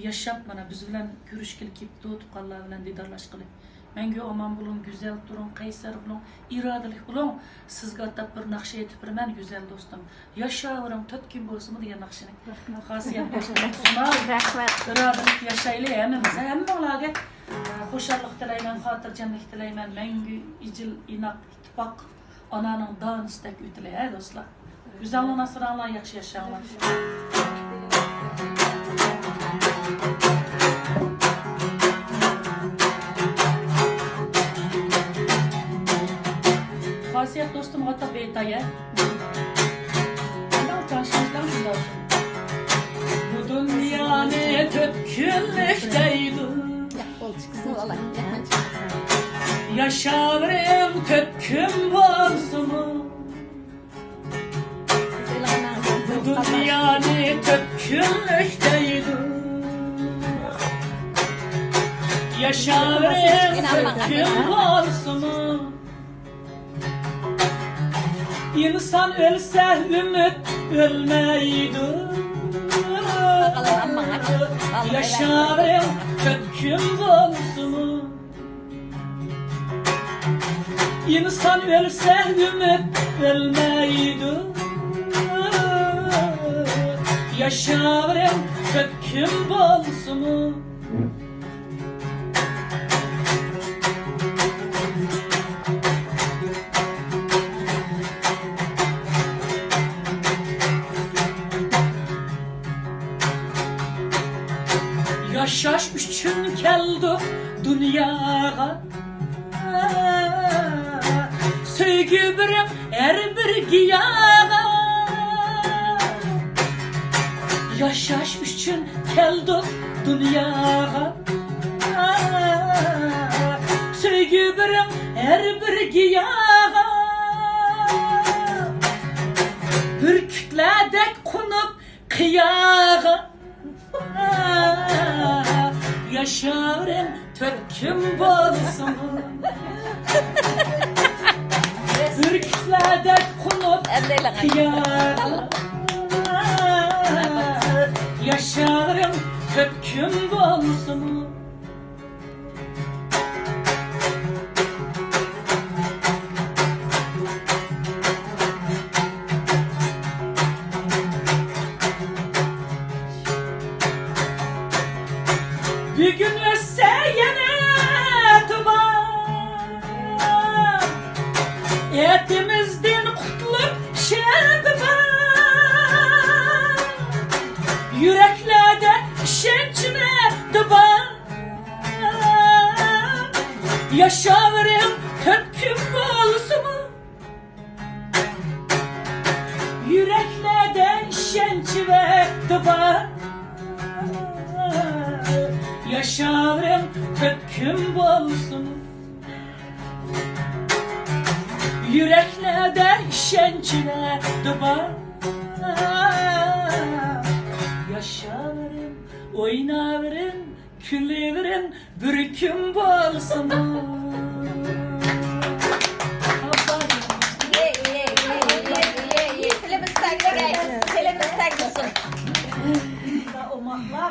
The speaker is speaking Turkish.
yaşap mana biz bilen görüşkeli kepti otuqanlar bilen didarlaşqılı. Menge aman bulun, güzel durun, kaysar bulun, iradalik bulun. Sizge atab bir nakşi etip birmen güzel dostum. Yaşavırım, tut kim bolsun mu diye nakşini. Hasiyet dostum. Sunal, iradalik yaşaylı hemmimiz. Hemme olaga hoşarlık dileymen, hatırcanlık dileymen, menge, icil, inak, itibak, ananın dağın istek ütile, dostlar. Güzel ona sıranlar, yakşı yaşayanlar. Hasiyet dostum hatta beytaya. Ama karşımızdan şundan. Bu dünya ne töpkünlükteydi. Yaşarım töpkün bolsumu. Bu dünya ne töpkünlükteydi. Yaşarım töpkün bolsumu. İnsan ölse ümit ölmeydi. Yaşarım töküm bolsun. İnsan ölse ümit ölmeydi. Yaşarım töküm bolsun. Yaşaş üçün keldi dünyaya. Söygü birim her bir giyağa. Yaşaş üçün keldi dünyaya. Söygü birim her bir giyağa. Ürkütledek konup kıyağa. Yaşarım töküm bolsun. Ürklerde konup kıyağa. Yaşarım töküm bolsun. Bir gün össe yine tuban. Etimizden kutluk şerbiban. Yüreklerde şencime tuban. Yaşarım töküm bolsun. Yüreklerde şencime tuban. Yaşarım töküm bolsun. Yüreklerde şençine duba. Yaşarım, oynarım, külürüm, bürküm bolsun.